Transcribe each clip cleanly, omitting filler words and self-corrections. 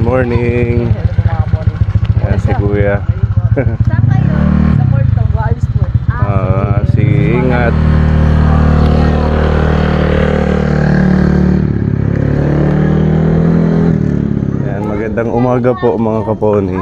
morning. Ayan si Kuya. Saan kayo? Sa Porto, Walis po. Sige, ingat. Ayan, magandang umaga po mga kaponi.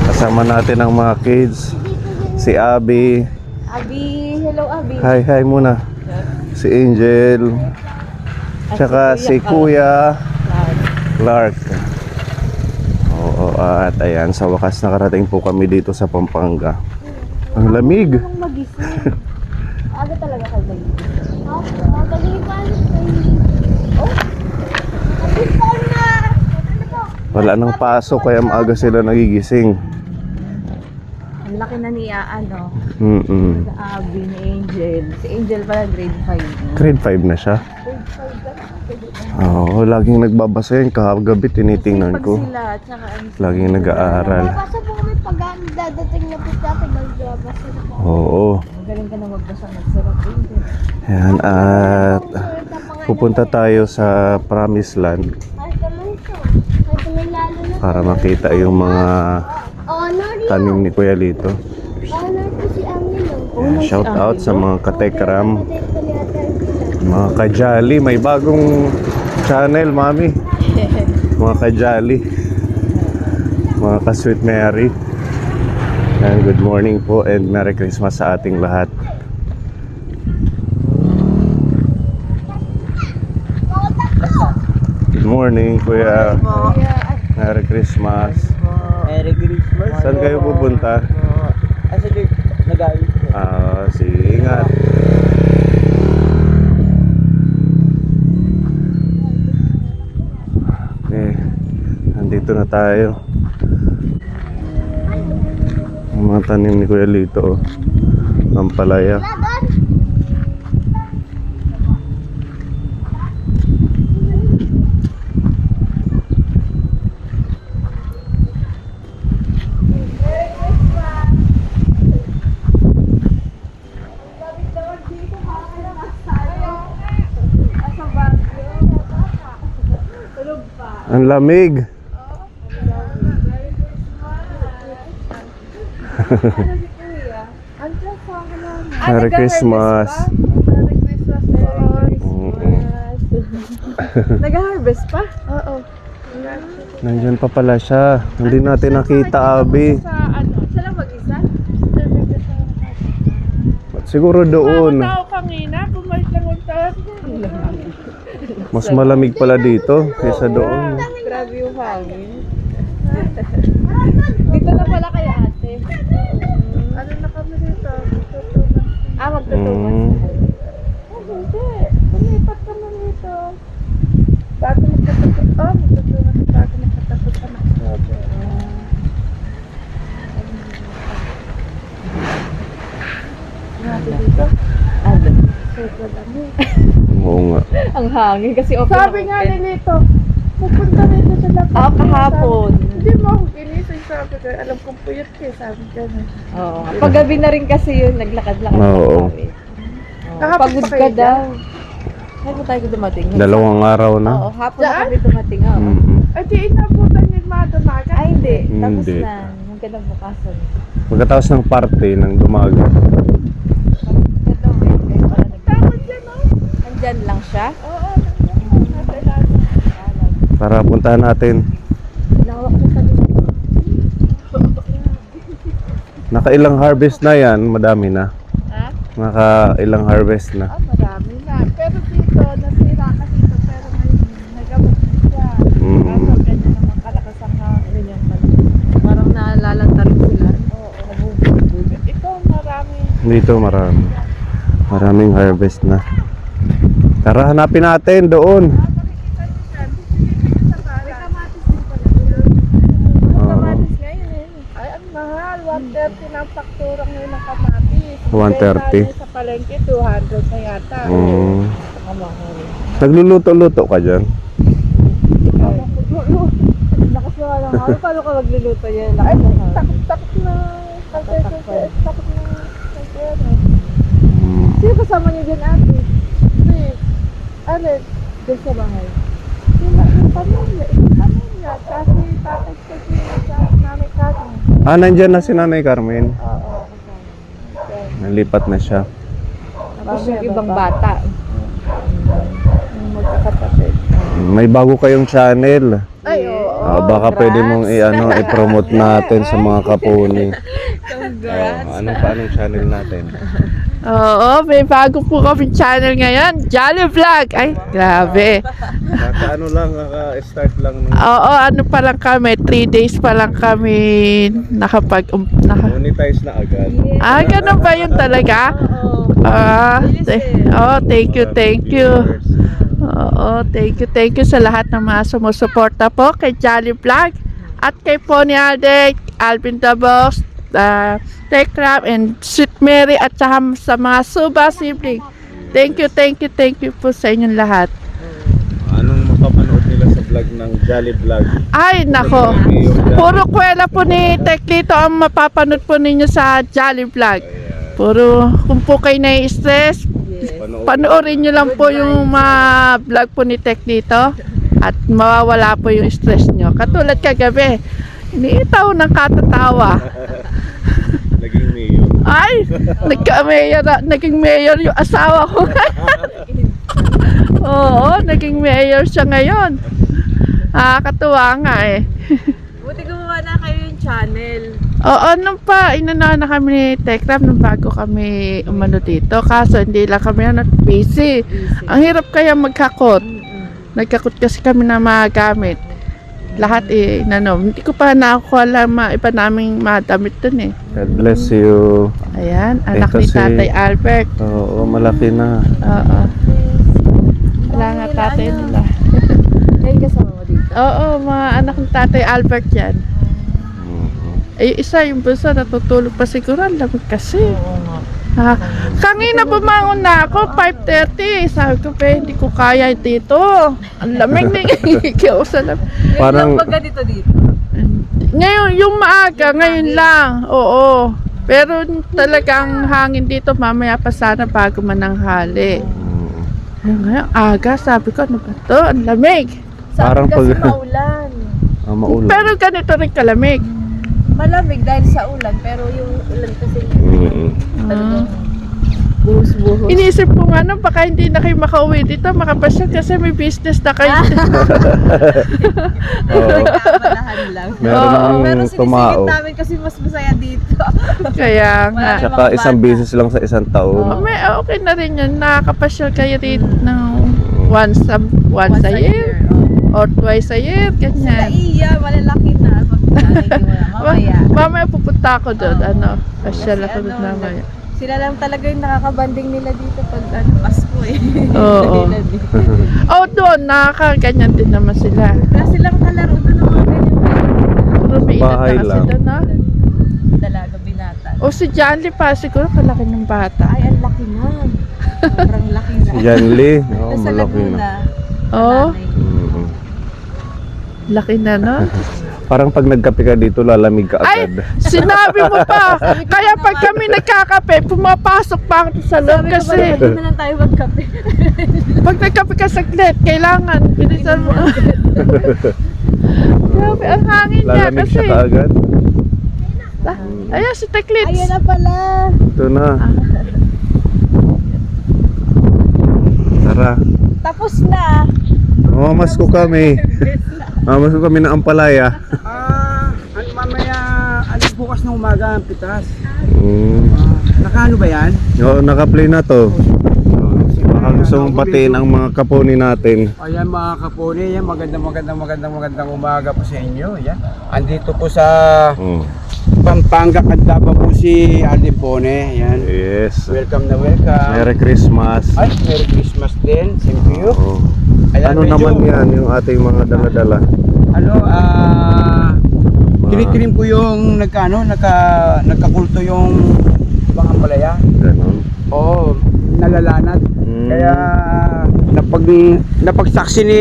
Kasama natin ang mga kids. Si Abby. Abi, hello Abi. Hi muna. Si Angel. Tsaka si Kuya Clark. Oo, at ayan, sa wakas nakarating po kami dito sa Pampanga. Ang lamig. Magising. Aga talaga kayo magising. Wala nang pasok kaya maaga sila nagigising. Ang laki na ni ano, Sa Abi ni Angel. Si Angel pala grade 5. grade 5 na siya. Grade 5 ka? Oo, laging nagbabasa yan. Kahagabi tinitingnan ko. Sila, tsaka ano, Laging nag-aaral. Basta po kami pag dadating na po sa akin, magbabasa na po. Oo. magaling ka na magbasa, magsarap Angel. Ayan, at pupunta tayo sa Promised Land Ay, naman ito. Ay, may lalo na. para makita yung mga Honor yun. tanim ni Kuya Lito. Honor po si Angelo. Ayan, shout out sa mga katekram, mga kajali. May bagong channel, mami. Mga kajali, mga ka-Sweet Mary. And good morning po and Merry Christmas sa ating lahat. Good morning, Kuya. Merry Christmas. Merry Christmas. Saan kayo pupunta? Sige, nag-ayos po. Sige, ingat. Okay, nandito na tayo. Ang mga tanim ni Kuya Lito, ang palaya. Ang lamig. Merry Christmas. Merry Christmas po. Nag-harvest pa? Oo. Nandyan pa pala siya. Hindi natin nakita, Abi. Sa ano? Siya lang mag-isa? Siguro doon. Tao kanina, bumalik lang ang tayo. Mas malamig pala dito kaysa doon. Grabe yung hangin. Dito na pala kay ate. Ano na kami dito? Magtutuman. Hindi. Lumipat kami dito. Bago magtatapos. Magtutuman. Bago magtatapos ka na. Natin dito. Ano? Sobrang dami. Oo nga. Ang hangin kasi open. Sabi nga nilito, pupunta rito sa laptop. Kahapon. Hindi mo ako ginising, sabi ko. Alam kong puyat kayo, sabi ko. Oo. Paggabi na rin kasi yun, naglakad-lakad Oo. kami. Kahapon Pagod pa ka kayo daw. Saan tayo dumating? Dalawang araw Oo, na. hapon na kami dumating. Oo. Mm-mm. Ay, di inabutan yung mga dumaga. Ay, hindi. Tapos Hindi. na. Yung gandang bukasan. Pagkatapos ng party ng dumaga. Ito, may pala Tapos yan, no? Nandyan lang siya. Oo, nasa ilalim. Para puntahan natin. Lawak na sa dito. Nakailang harvest na yan, madami na. Ha? Nakailang harvest na. Marami na. Pero dito, nasira kasi ito. Pero ngayon, nagamot siya. Mm. Ganyan naman kalakas ang hangin. Ganyan pala. Parang naalalanta rin sila. Oo. Ito, marami. Dito marami. Maraming harvest na. Tara, hanapin natin doon. Oo. Kamatis ngayon eh. Ay, ang mahal. 130 na ang faktura ngayon ng kamatis. 130. Sa palengke, 200 na yata. Mm. Ang mahal. Nagluluto-luto ka dyan? Lakas na lang ako. Paano ka magluluto yan? Ay, Lakas na. takot na. Takot na. Mm. Sino kasama niyo dyan ate? Si Alec. Doon sa bahay. Sila pamilya. Ibang pamilya. Kasi tatay ko sa nanay kami. Nandyan na si Nanay Carmen. Oo. Nalipat na siya. Tapos yung ibang bata. Yung magkakapatid. May bago kayong channel. Ay, oo. Baka pwede mong i-promote natin sa mga kapuni. Anong channel natin? Oo, may bago po kami channel ngayon. Jolly Vlog. Ay, grabe. Ano lang, start lang. Oo, ano pa lang kami, 3 days pa lang kami Monetize na agad. ganun ba yun talaga? Thank you. Oo, thank you sa lahat ng mga sumusuporta po kay Jolly Vlog at kay Pony Alden, Alvin the Boss, Tekram and Sweet Mary at saka sa mga Suba sibling. Thank you po sa inyong lahat. Anong mapapanood nila sa vlog ng Jolly Vlog? Ay, nako. Puro kwela po ni Teklito ang mapapanood po ninyo sa Jolly Vlog. Puro, kung po kayo nai-stress, panoorin nyo lang po yung mga vlog po ni Teklito at mawawala po yung stress nyo. Katulad kagabi, iniitaw ng katatawa. Naging mayor. Ay, naging mayor yung asawa ko. Oo, naging mayor siya ngayon. Katuwa nga eh. Buti gumawa na kayo yung channel. Oo, nung pa, inanahan na kami ni Tekram nung bago kami umano dito. Kaso hindi lang kami busy. Ang hirap kaya magkakot. Nagkakot kasi kami na magamit. Lahat hindi ko pa nakuha lang iba naming madamit dun eh. God bless you. Ayan, anak ni kasi- Tatay Albert. Oo, malaki na. Oo. Wala nga tatay nila. Kayo kasama mo dito. Oo, mga anak ni Tatay Albert yan. Isa yung bunso natutulog pa siguro. Ang lamig kasi. Kanina bumangon na ako, 5:30. Sabi ko, hindi ko kaya dito. Ang lamig na ikikiyaw sa lamig. Parang, Pag ganito dito. Ngayon, yung maaga, ngayon lang. Oo. Pero talagang hangin dito, mamaya pa sana bago mananghali. Ngayon, aga, sabi ko, ano ba to? Ang lamig. Parang Sabi kasi pag- maulan. maulan. Pero ganito rin kalamig. Malamig dahil sa ulan, pero yung ulan kasi talagang buhos-buhos. Inisip ko nga, baka hindi na kayo makauwi dito, makapasyal kasi may business na kayo. Oo. Kamalahan lang. Meron Oo, nang Pero sinisingit tumao. namin kasi mas masaya dito. Kaya nga. Tsaka isang beses lang sa isang taon. Okay na rin yun. Nakakapasyal kayo dito ng once a year or twice a year, ganyan. Iya, malalaki na. Mamaya. Mamaya pupunta ako doon. Pasyal ako doon mamaya. Sila lang talaga yung nakakabanding nila dito pag Pasko eh. Oo. Doon, nakakaganyan din naman sila. Wala silang kalaro doon ng mga ganyan. Puro may inat Bahay na kasi lang. doon, ha? Dalaga binata. O si Janly pa, siguro kalaki ng bata. Ay, ang laki na. Sobrang laki na. Si Janly, oo, Nasa malaki Laguna. na. Oo, Mm-mm. laki na, no? Parang pag nagkape ka dito, lalamig ka Ay, agad. sinabi mo pa. Kaya pag kami nagkakape, pumapasok pa ako sa loob kasi. Hindi na lang tayo magkape. Pag nagkape ka saglit, kailangan. Bilisan mo. Grabe, ang hangin niya Lalamig kasi. siya kaagad. Ayan si Teklits. Ayun na pala. Ito na. Tara. Tapos na. Mamamas ko kami. Mamamas ko kami ng Ampalaya. Mamaya, bukas ng umaga ang pitas. Mm. Nakaano ba yan? Oo, naka-play na to. Baka gusto mong batiin ang mga kaponi natin. Ayan mga kapone, yan magandang umaga po sa inyo. Yan. Andito po sa Oh. Pampanga, Candaba po si Alden Pone. Yan. Yes. Welcome na welcome. Merry Christmas. Ay, Merry Christmas din. Same to you. Oo. Ayan, Ano medyo- naman yan, yung ating mga dala-dala? Kinikilim po yung nagkakulto yung ibang Ampalaya. Ganon. Oo, nalalanat. Mm. Kaya napagsaksi ni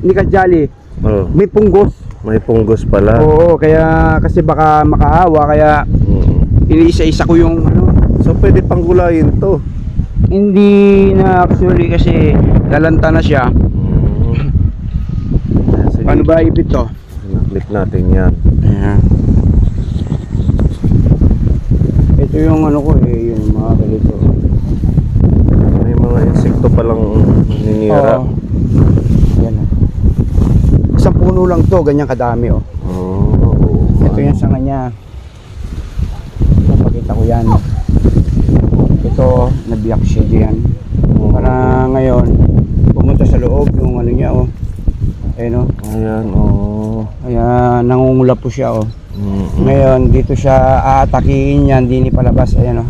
Kajali, Oh, may punggos. may punggos pala. Oo, kaya kasi baka makaawa, kaya Mm. iniisa-isa ko yung So pwede panggulayin to. hindi na actually kasi lalanta na siya. Mm. ba ipit to? Clip natin yan. Ayan. Ito yung ano ko eh, yung mga ganito. May mga insekto palang ninira. Oo. Yan o. Isang puno lang to, ganyan kadami oh. Oo. Ito yung sanga niya. Papakita ko yan. Ito, nabiyak siya diyan. Para ngayon, pumunta sa loob yung ano niya oh. Ayun oh. Ayan, oo. Kaya nangungulap po siya oh. Mm-mm. Ngayon, dito siya aatakihin yan, hindi ni palabas. Ayan oh.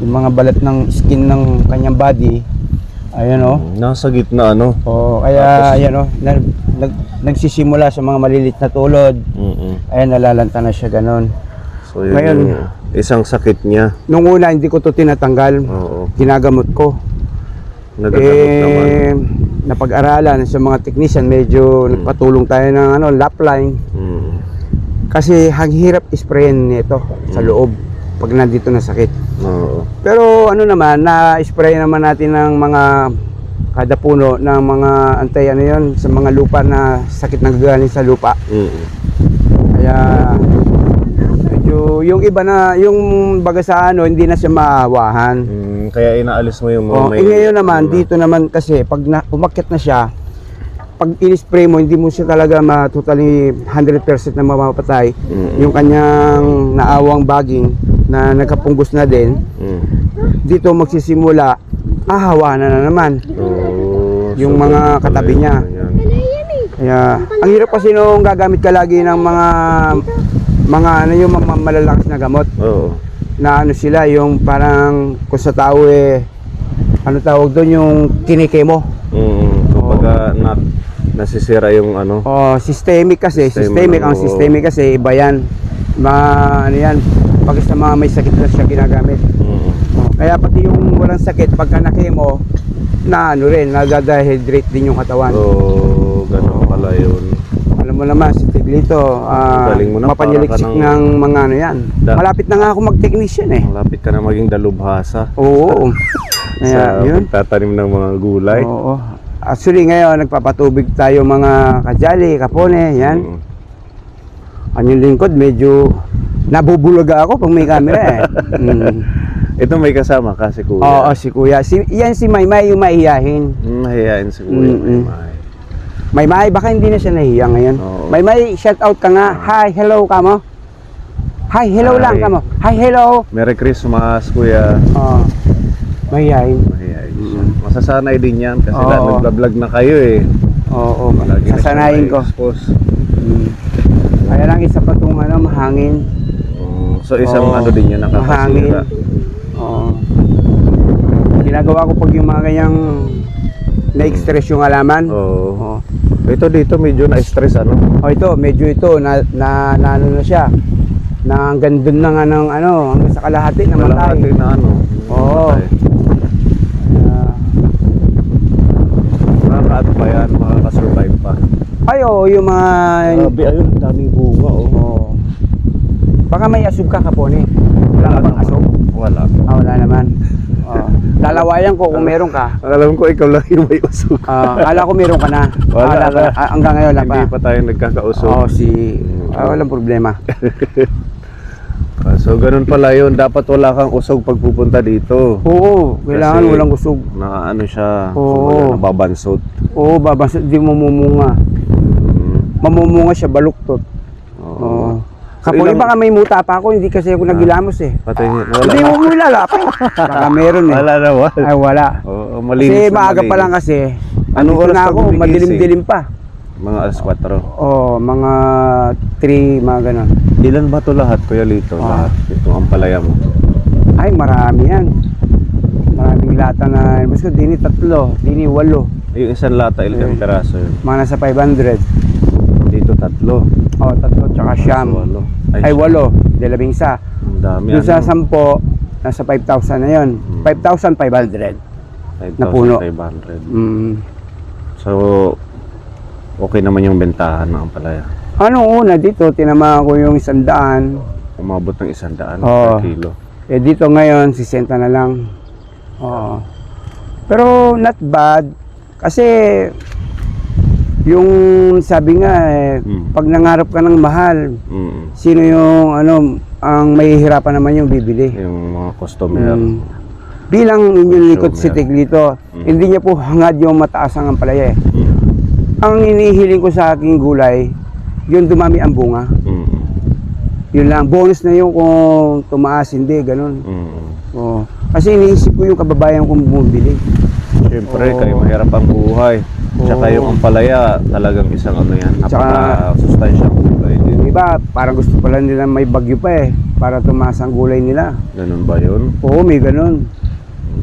Yung mga balat ng skin ng kanyang body. Ayan oh. Nasa gitna, ano? Oh, kaya ayan oh, nagsisimula sa mga malilit na tulad. Ayan, nalalanta na siya ganon. So, yun Ngayon, yung isang sakit niya. nung una hindi ko to tinatanggal. Oo. Ginagamot ko. Nagagamot naman. Napag-aralan sa mga technician, medyo nagpatulong tayo ng ano, lap line. Mm. Kasi ang hirap isprayin nito sa loob pag nandito na sakit. Oo. Pero ano naman, na-spray naman natin ng mga kada puno ng mga antay ano yun, sa mga lupa na sakit na gagaling sa lupa. Kaya medyo yung iba na, yung baga sa ano, hindi na siya maawahan. Kaya inaalis mo yung mga Oh, ngayon naman, dito naman kasi pag umakyat na siya, pag in-spray mo, hindi mo siya talaga totally 100% na mamapatay. Yung kanyang naawang baging na nagkapunggos na din, dito magsisimula, ahawa na naman yung mga katabi niya. Kaya, ang hirap kasi nung gagamit ka lagi ng mga ano yung malalakas na gamot. Oo. Na ano sila, yung parang kung sa tao eh, ano tawag doon, yung kinikemo. Kumbaga nasisira yung ano. Oh, systemic kasi, ang systemic kasi iba yan. Ano yan, pag sa mga may sakit na siya ginagamit. Oh, kaya pati yung walang sakit, pagka nakemo, na ano rin, nagada-hydrate din yung katawan. Oo, ganun pala yun. Alam mo naman, si Tiglito, Galing mo na, mapanyaliksik para ka ng mga ano yan. Malapit na nga ako mag-technician eh. Malapit ka na maging dalubhasa. Oo. Sa Kaya, yun. pagtatanim ng mga gulay. Oo. Actually ngayon, nagpapatubig tayo mga kajali, kapone, yan. Ang yung lingkod, medyo nabubulaga ako pag may camera eh. Ito may kasama ka si Kuya. Oo, si Kuya. Yan si Maymay, yung maihiyahin. Mahihain si Kuya. Maymay, baka hindi na siya nahiya ngayon. Oo. Maymay, shout out ka nga. Hi, hello ka mo. Hi, hello Hi. lang ka mo. Hi, hello. Merry Christmas, Kuya. Oo. Mahihayin. Mahihain siya. Masasanay din yan kasi Oo. nagbablog na kayo eh. Oo, Lagi na siya sasanayin ko. ma-expose. Kaya lang isa pa itong ano, mahangin. So isang Oo. ano din yan Mahangin. nakakasira. Oo. Ginagawa ko pag yung mga ganyang na-express yung alaman. Oo. Oo. Ito dito medyo na-stress ano. Oh, ito, medyo ito na ano na siya. Na hanggang dun na nga ng ano, hanggang sa kalahati namatay. Malahati na ano. Oo. namatay. Nakakaano pa yan, makakasurvive pa. Ay, oo, yung mga... Grabe, ayun, ang daming bunga oh. Oo. Baka may asog ka kapone. Wala ka bang asog? Wala. Wala naman. Oo. Lalawayan ko kung meron ka. Alam ko ikaw lang yung may usok. Kala ko meron ka na. Wala, wala. Hanggang ngayon wala pa. Hindi pa tayo nagkakausok. Oo, walang problema. So ganun pala yun, dapat wala kang usog pag pupunta dito. Oo, kailangan Kasi walang usog. Nakaano siya, Oo. kumbaga nababansot. Oo, babasa, di mamumunga. Mamumunga siya, baluktot. Oo. Kapag baka may muta pa ako, hindi kasi ako nagilamos eh. Patay niya. Wala. Hindi mo ilalapit. Baka meron eh. Wala naman. Ay, wala. Oo, malinis Kasi na maaga pa malinis. lang kasi. Anong oras na ka ako, gumigising? madilim-dilim pa. Mga alas 4. Oo, mga 3, mga ganon. Ilan ba to lahat, Kuya Lito? Lahat. Itong ampalaya mo. Ay, marami yan. Maraming lata na, basta dini 3, dini 8. Yung isang lata, ilang peraso yun? Mga nasa 500. Dito 3. Oo, 3, tsaka siyam. So, 8. Ay, 8, dalawing isa. Ang dami. Doon sa ano? 10, nasa 5,000 na yun. 5,500. na puno. 5,500. So, okay naman yung bentahan ng ampalaya. Ano una dito, tinamaan ko yung 100. Umabot ng 100 Oo. per kilo. Eh dito ngayon, 60 na lang. Oo. Pero not bad. Kasi Yung sabi nga, pag nangarap ka ng mahal, sino yung ang mahihirapan naman yung bibili. Yung mga customer. Bilang inyong likod si Consumer. Teklito, hindi niya po hangad yung mataas ang ampalaya eh. Ang inihiling ko sa aking gulay, yung dumami ang bunga. Yun lang, bonus na yun kung tumaas, hindi, ganun. Oo. Kasi iniisip ko yung kababayan kong bumibili. Siyempre, Oo. kayo mahirap ang buhay. Tsaka Oo. yung ampalaya, talagang isang yan, Tsaka- napaka-sustansya gulay din. Yung iba, parang gusto pala nila may bagyo pa eh, para tumaas ang gulay nila. Ganun ba yun? Oo, may ganun.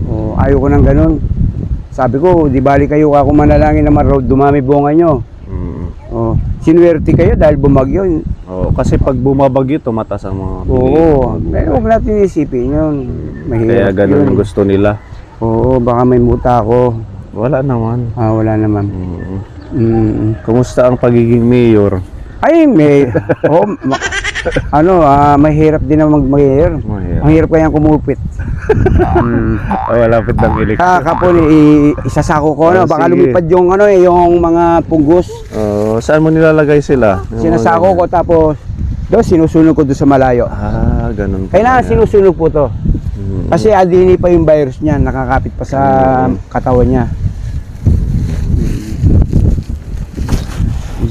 Oo, ayaw ko ng ganun. Sabi ko, di bali kayo ako manalangin na dumami bunga nyo. Oo, sinuwerte kayo dahil bumagyo. Oo, kasi pag bumabagyo, tumatas ang mga Oo, pero huwag natin isipin yun. Kaya Mahirap ganun yun. ang gusto nila. Oo, baka may muta ako. Wala naman. Wala naman. Kumusta ang pagiging mayor? Ay, may... oh, mahirap din naman mag-mayor. Mahirap. Ang hirap kayang kumupit. Malapit ng eleksyon. Kakapon, isasako ko, Oh, baka sige. lumipad yung, yung mga punggos. Saan mo nilalagay sila? Yung Sinasako mga ko, tapos doon, sinusunog ko doon sa malayo. ganun. Kailangan sinusunog po to. Kasi adini pa yung virus niya, nakakapit pa sa katawan niya.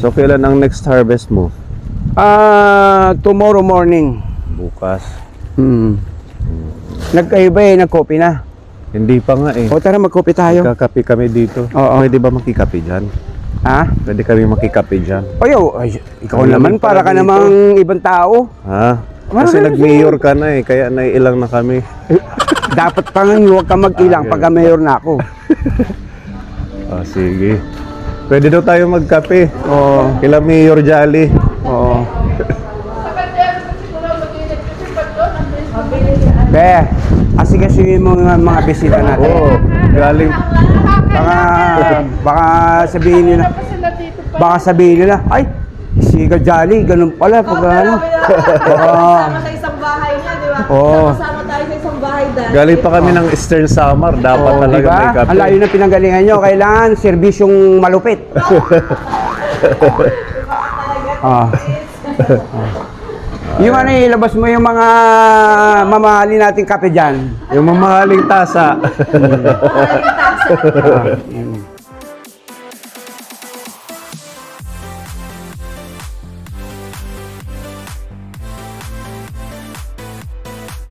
So, kailan ang next harvest mo? Tomorrow morning. Bukas. Nagkaiba nagkopi na. Hindi pa nga eh. O tara, magkopi tayo. Magkakape kami dito. Oo. Pwede ba makikape dyan? Ha? Pwede kami makikape dyan. Ikaw Ang naman, lamig para ka pala dito. namang ibang tao. Ha? Kasi nag-mayor ka na eh, kaya naiilang na kami. Dapat pa nga huwag ka mag-ilang pagka mayor na ako. Sige. Pwede daw tayo magkape. Oo. Kila Mayor Jolly. Oo. Be, asikasuhin mo mga bisita natin. Oo. Galing. Baka sabihin nila, ay, si Jolly, ganun pala pag ano. Kasama sa isang bahay niya, di ba? Oo. Kasama tayo sa isang bahay dahil. Galing pa kami ng Eastern Samar. Dapat talaga Diba? may kape. Ang layo na pinanggalingan nyo, kailangan serbisyong malupit. Yung ilabas mo yung mga mamahalin nating kape dyan. Yung mamahaling tasa. Yung